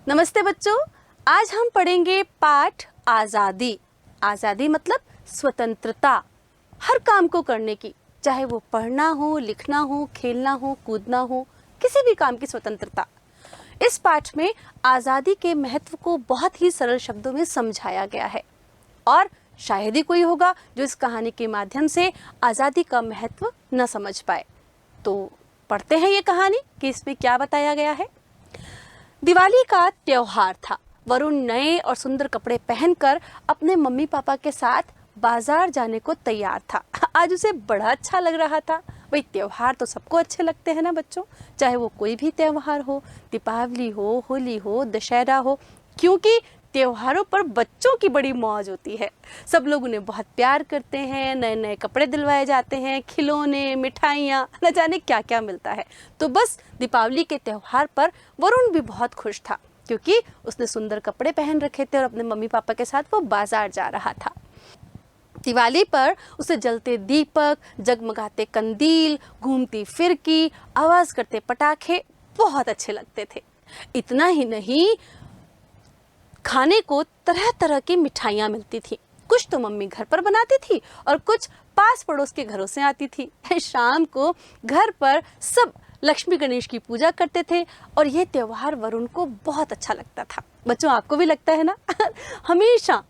नमस्ते बच्चों, आज हम पढ़ेंगे पाठ आज़ादी। आज़ादी मतलब स्वतंत्रता, हर काम को करने की, चाहे वो पढ़ना हो, लिखना हो, खेलना हो, कूदना हो, किसी भी काम की स्वतंत्रता। इस पाठ में आज़ादी के महत्व को बहुत ही सरल शब्दों में समझाया गया है और शायद ही कोई होगा जो इस कहानी के माध्यम से आज़ादी का महत्व न समझ पाए। तो पढ़ते हैं ये कहानी कि इसमें क्या बताया गया है। दिवाली का त्योहार था। वरुण नए और सुंदर कपड़े पहनकर अपने मम्मी पापा के साथ बाजार जाने को तैयार था। आज उसे बड़ा अच्छा लग रहा था। भाई त्योहार तो सबको अच्छे लगते हैं ना बच्चों, चाहे वो कोई भी त्योहार हो, दीपावली हो, होली हो, दशहरा हो, क्योंकि त्योहारों पर बच्चों की बड़ी मौज होती है। सब लोग उन्हें बहुत प्यार करते हैं, नए नए कपड़े दिलवाए जाते हैं, खिलौने, मिठाइयाँ, न जाने क्या क्या मिलता है। तो बस दीपावली के त्योहार पर वरुण भी बहुत खुश था क्योंकि उसने सुंदर कपड़े पहन रखे थे और अपने मम्मी पापा के साथ वो बाजार जा रहा था। दिवाली पर उसे जलते दीपक, जगमगाते कंदील, घूमती फिरकी, आवाज करते पटाखे बहुत अच्छे लगते थे। इतना ही नहीं, खाने को तरह तरह की मिठाइयाँ मिलती थी। कुछ तो मम्मी घर पर बनाती थी और कुछ पास पड़ोस के घरों से आती थी। शाम को घर पर सब लक्ष्मी गणेश की पूजा करते थे और यह त्योहार वरुण को बहुत अच्छा लगता था। बच्चों, आपको भी लगता है ना? हमेशा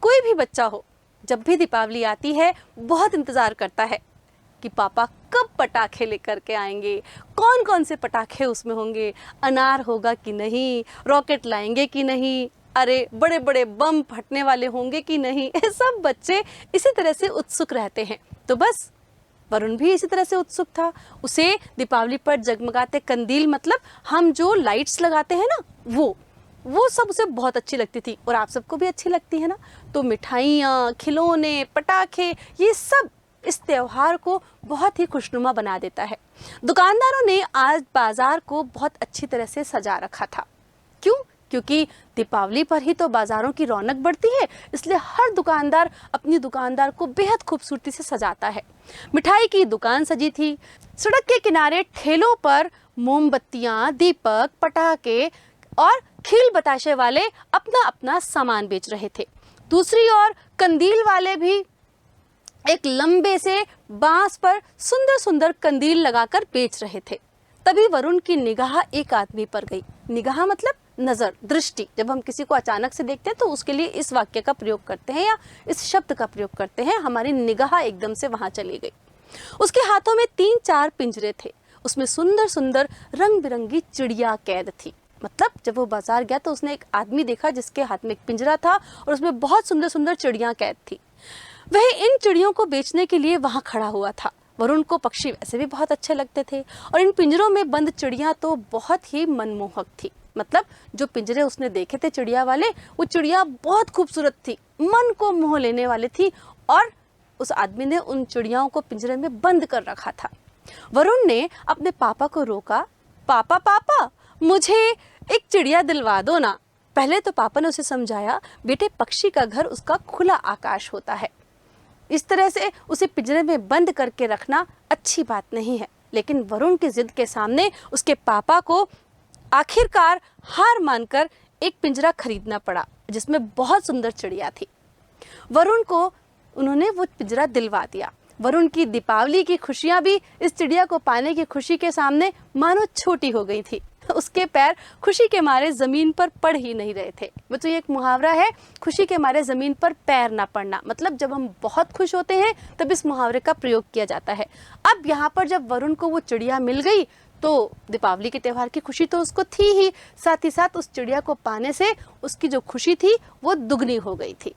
कोई भी बच्चा हो, जब भी दीपावली आती है बहुत इंतजार करता है कि पापा कब पटाखे लेकर के आएंगे, कौन कौन से पटाखे उसमें होंगे, अनार होगा कि नहीं, रॉकेट लाएंगे कि नहीं, अरे बड़े बड़े बम फटने वाले होंगे कि नहीं। सब बच्चे इसी तरह से उत्सुक रहते हैं। तो बस वरुण भी इसी तरह से उत्सुक था। उसे दीपावली पर जगमगाते कंदील मतलब हम जो लाइट्स लगाते हैं ना, वो सब उसे बहुत अच्छी लगती थी और आप सबको भी अच्छी लगती है ना। तो मिठाइयाँ, खिलौने, पटाखे, ये सब इस त्योहार को बहुत ही खुशनुमा बना देता है। दुकानदारों ने आज बाजार को बहुत अच्छी तरह से सजा रखा था। क्यों? क्योंकि दीपावली पर ही तो बाजारों की रौनक बढ़ती है, इसलिए हर दुकानदार अपनी दुकानदार को बेहद खूबसूरती से सजाता है। मिठाई की दुकान सजी थी। सड़क के किनारे ठेलों पर मोमबत्तियां, दीपक, पटाखे और खील बताशे वाले अपना अपना सामान बेच रहे थे। दूसरी ओर कंदील वाले भी एक लंबे से बांस पर सुंदर सुंदर कंदील लगाकर बेच रहे थे। तभी वरुण की निगाह एक आदमी पर गई। निगाह मतलब नजर, दृष्टि। जब हम किसी को अचानक से देखते हैं तो उसके लिए इस वाक्य का प्रयोग करते हैं या इस शब्द का प्रयोग करते हैं। हमारी निगाह एकदम से वहां चली गई। उसके हाथों में 3-4 पिंजरे थे। उसमें सुंदर सुंदर रंग बिरंगी चिड़िया कैद थी। मतलब जब वो बाजार गया तो उसने एक आदमी देखा जिसके हाथ में एक पिंजरा था और उसमें बहुत सुंदर सुंदर चिड़िया कैद थी। वह इन चिड़ियों को बेचने के लिए वहां खड़ा हुआ था। वरुण को पक्षी वैसे भी बहुत अच्छे लगते थे और इन पिंजरों में बंद चिड़िया तो बहुत ही मनमोहक थी। मतलब जो पिंजरे उसने देखे थे चिड़िया वाले, वो चिड़िया बहुत खूबसूरत थी, मन को मोह लेने वाली थी और उस आदमी ने उन चिड़ियाओं को पिंजरे में बंद कर रखा था। वरुण ने अपने पापा को रोका, पापा पापा मुझे एक चिड़िया दिलवा दो ना। पहले तो पापा ने उसे समझाया, बेटे पक्षी का घर उसका खुला आकाश होता है, इस तरह से उसे पिंजरे में बंद करके रखना अच्छी बात नहीं है। लेकिन वरुण की जिद के सामने उसके पापा को आखिरकार हार मानकर एक पिंजरा खरीदना पड़ा जिसमें बहुत सुंदर चिड़िया थी। वरुण को उन्होंने वो पिंजरा दिलवा दिया। वरुण की दीपावली की खुशियां भी इस चिड़िया को पाने की खुशी के सामने मानो छोटी हो गई थी। उसके पैर खुशी के मारे जमीन पर पड़ ही नहीं रहे थे। वो तो एक मुहावरा है, खुशी के मारे जमीन पर पैर ना पड़ना। मतलब जब हम बहुत खुश होते हैं तब इस मुहावरे का प्रयोग किया जाता है। अब यहाँ पर जब वरुण को वो चिड़िया मिल गई तो दीपावली के त्योहार की खुशी तो उसको थी ही, साथ ही साथ उस चिड़िया को पाने से उसकी जो खुशी थी वो दुगनी हो गई थी।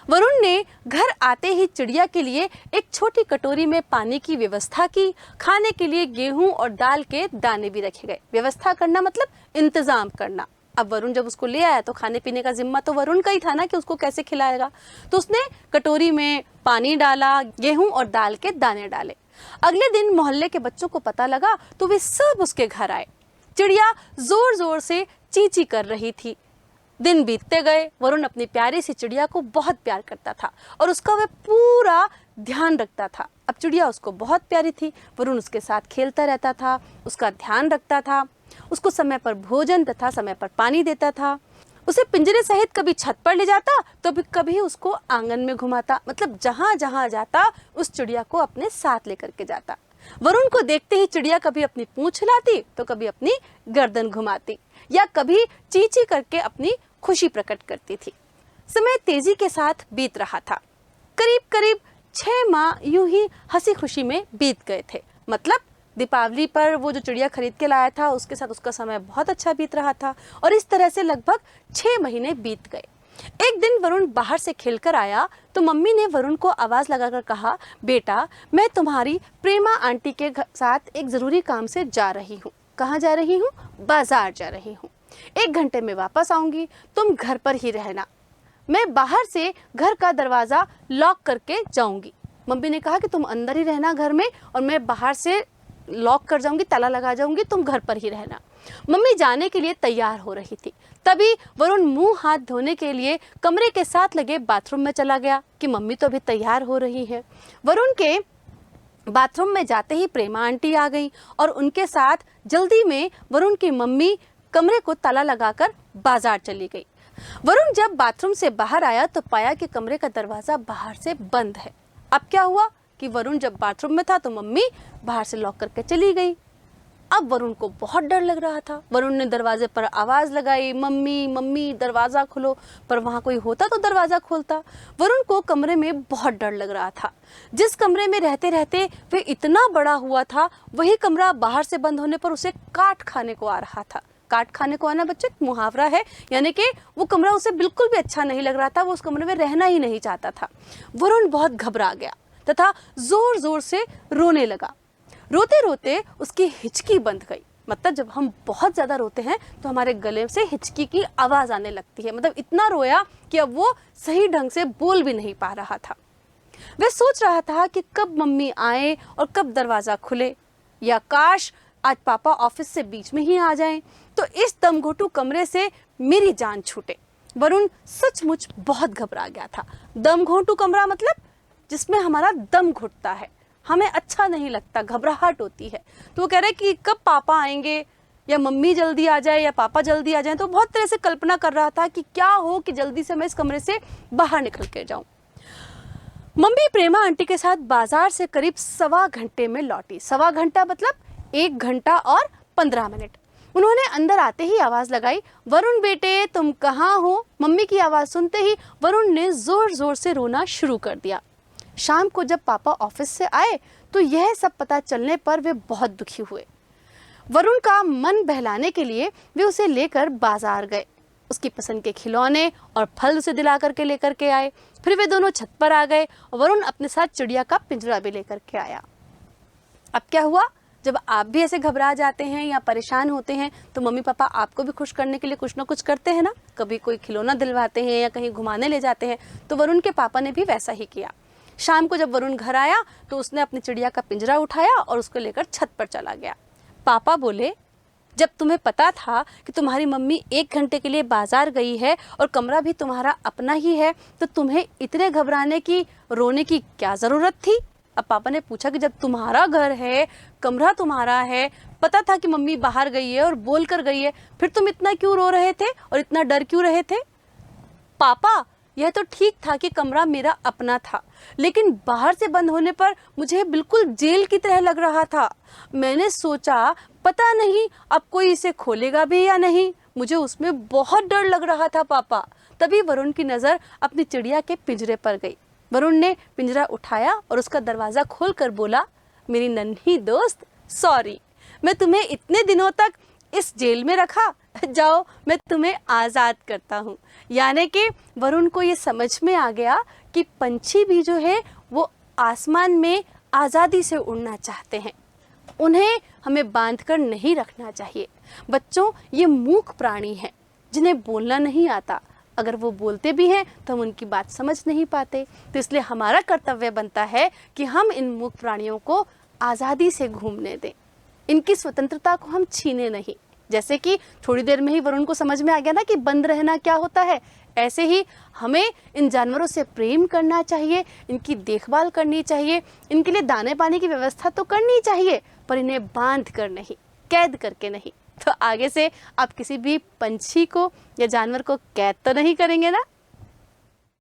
वरुण ने घर आते ही चिड़िया के लिए एक छोटी कटोरी में पानी की व्यवस्था की। खाने के लिए गेहूं और दाल के दाने भी रखे गए। व्यवस्था करना मतलब इंतजाम करना। अब वरुण जब उसको ले आया तो खाने पीने का जिम्मा तो वरुण का ही था ना कि उसको कैसे खिलाएगा। तो उसने कटोरी में पानी डाला, गेहूं और दाल के दाने डाले। अगले दिन मोहल्ले के बच्चों को पता लगा तो वे सब उसके घर आए। चिड़िया जोर जोर से चींची कर रही थी। दिन बीतते गए। वरुण अपनी प्यारी सी चिड़िया को बहुत प्यार करता था और उसका वह पूरा ध्यान रखता था। अब चिड़िया उसको बहुत प्यारी थी। वरुण उसके साथ खेलता रहता था, उसका ध्यान रखता था। उसको समय पर भोजन तथा समय पर पानी देता था। उसे पिंजरे सहित कभी छत पर ले जाता तो कभी उसको आंगन में घुमाता, मतलब जहाँ जहाँ जाता उस चिड़िया को अपने साथ लेकर के जाता। वरुण को देखते ही चिड़िया कभी अपनी पूंछ हिलाती तो कभी अपनी गर्दन घुमाती या कभी चींची करके अपनी खुशी प्रकट करती थी। समय तेजी के साथ बीत रहा था। करीब करीब 6 माह यूं ही हंसी खुशी में बीत गए थे। मतलब दीपावली पर वो जो चिड़िया खरीद के लाया था उसके साथ उसका समय बहुत अच्छा बीत रहा था और इस तरह से लगभग 6 महीने बीत गए। एक दिन वरुण बाहर से खेलकर आया तो मम्मी ने वरुण को आवाज लगाकर कहा, बेटा मैं तुम्हारी प्रेमा आंटी के साथ एक जरूरी काम से जा रही हूँ। कहाँ जा रही हूँ? बाजार जा रही हूँ। 1 घंटे में वापस आऊंगी, तुम घर पर ही रहना। मैं बाहर से घर का दरवाजा लॉक करके जाऊंगी। मम्मी ने कहा कि तुम अंदर ही रहना घर में और मैं बाहर से लॉक कर जाऊंगी, ताला लगा जाऊंगी, तुम घर पर ही रहना। मम्मी जाने के लिए तैयार हो रही थी। तभी वरुण मुंह हाथ धोने के लिए कमरे के साथ लगे बाथरूम में चला गया कि मम्मी तो अभी तैयार हो रही है। वरुण के बाथरूम में जाते ही प्रेमा आंटी आ गई और उनके साथ जल्दी में वरुण की मम्मी कमरे को ताला लगाकर बाजार चली गई। वरुण जब बाथरूम से बाहर आया तो पाया कि कमरे का दरवाजा बाहर से बंद है। अब क्या हुआ कि वरुण जब बाथरूम में था तो मम्मी बाहर से लॉक करके चली गई। अब वरुण को बहुत डर लग रहा था। वरुण ने दरवाजे पर आवाज लगाई, मम्मी मम्मी दरवाजा खोलो, पर वहां कोई होता तो दरवाजा खोलता। वरुण को कमरे में बहुत डर लग रहा था। जिस कमरे में रहते रहते वे इतना बड़ा हुआ था वही कमरा बाहर से बंद होने पर उसे काट खाने को आ रहा था। काट खाने को आना बच्चे मुहावरा है, यानी कि वो कमरा उसे बिल्कुल भी अच्छा नहीं लग रहा था। वो उस कमरे में रहना ही नहीं चाहता था। वरुण बहुत घबरा गया तथा जोर जोर से रोने लगा। रोते रोते उसकी हिचकी बंद गई। मतलब जब हम बहुत ज्यादा रोते हैं तो हमारे गले से हिचकी की आवाज आने लगती है। मतलब इतना रोया कि अब वो सही ढंग से बोल भी नहीं पा रहा था। वह सोच रहा था कि कब मम्मी आए और कब दरवाजा खुले, या काश आज पापा ऑफिस से बीच में ही आ जाएं तो इस दमघोटू कमरे से मेरी जान छूटे। वरुण सचमुच बहुत घबरा गया था। दमघोटू कमरा मतलब जिसमें हमारा दम घुटता है, हमें अच्छा नहीं लगता, घबराहट होती है। तो वो कह रहे कि कब पापा आएंगे, या मम्मी जल्दी आ जाए या पापा जल्दी आ जाए। तो बहुत तरह से कल्पना कर रहा था कि क्या हो कि जल्दी से मैं इस कमरे से बाहर निकल के जाऊं। मम्मी प्रेमा आंटी के साथ बाजार से करीब 1.25 घंटे में लौटी। 1.25 घंटा मतलब 1 घंटा और 15 मिनट। उन्होंने अंदर आते ही आवाज लगाई, वरुण बेटे तुम कहाँ हो? मम्मी की आवाज सुनते ही वरुण ने जोर जोर से रोना शुरू कर दिया। शाम को जब पापा ऑफिस से आए तो यह सब पता चलने पर वे बहुत दुखी हुए। वरुण का मन बहलाने के लिए वे उसे लेकर बाजार गए। उसकी पसंद के खिलौने और फल उसे दिला करके लेकर के आए। फिर वे दोनों छत पर आ गए और वरुण अपने साथ चिड़िया का पिंजरा भी लेकर के आया। अब क्या हुआ, जब आप भी ऐसे घबरा जाते हैं या परेशान होते हैं तो मम्मी पापा आपको भी खुश करने के लिए कुछ ना कुछ करते हैं ना। कभी कोई खिलौना दिलवाते हैं या कहीं घुमाने ले जाते हैं। तो वरुण के पापा ने भी वैसा ही किया। शाम को जब वरुण घर आया तो उसने अपनी चिड़िया का पिंजरा उठाया और उसको लेकर छत पर चला गया। पापा बोले, जब तुम्हें पता था कि तुम्हारी मम्मी 1 घंटे के लिए बाजार गई है और कमरा भी तुम्हारा अपना ही है तो तुम्हें इतने घबराने की, रोने की क्या जरूरत थी? अब पापा ने पूछा कि जब तुम्हारा घर है, कमरा तुम्हारा है, पता था कि मम्मी बाहर गई है और बोल कर गई है, फिर तुम इतना क्यों रो रहे थे और इतना डर क्यों रहे थे? पापा यह तो ठीक था कि कमरा मेरा अपना था, लेकिन बाहर से बंद होने पर मुझे बिल्कुल जेल की तरह लग रहा था। मैंने सोचा पता नहीं अब कोई इसे खोलेगा भी या नहीं। मुझे उसमें बहुत डर लग रहा था पापा। तभी वरुण की नजर अपनी चिड़िया के पिंजरे पर गई। वरुण ने पिंजरा उठाया और उसका दरवाजा खोलकर बोला, मेरी नन्ही दोस्त सॉरी, मैं तुम्हें इतने दिनों तक इस जेल में रखा, जाओ मैं तुम्हें आजाद करता हूँ। यानी कि वरुण को ये समझ में आ गया कि पंछी भी जो है वो आसमान में आज़ादी से उड़ना चाहते हैं, उन्हें हमें बांधकर नहीं रखना चाहिए। बच्चों, ये मूक प्राणी हैं जिन्हें बोलना नहीं आता। अगर वो बोलते भी हैं तो हम उनकी बात समझ नहीं पाते। तो इसलिए हमारा कर्तव्य बनता है कि हम इन मूक प्राणियों को आज़ादी से घूमने दें, इनकी स्वतंत्रता को हम छीने नहीं। जैसे कि थोड़ी देर में ही वरुण को समझ में आ गया ना कि बंद रहना क्या होता है, ऐसे ही हमें इन जानवरों से प्रेम करना चाहिए, इनकी देखभाल करनी चाहिए, इनके लिए दाने पानी की व्यवस्था तो करनी चाहिए, पर इन्हें बांध कर नहीं, कैद करके नहीं। तो आगे से आप किसी भी पंछी को या जानवर को कैद तो नहीं करेंगे ना।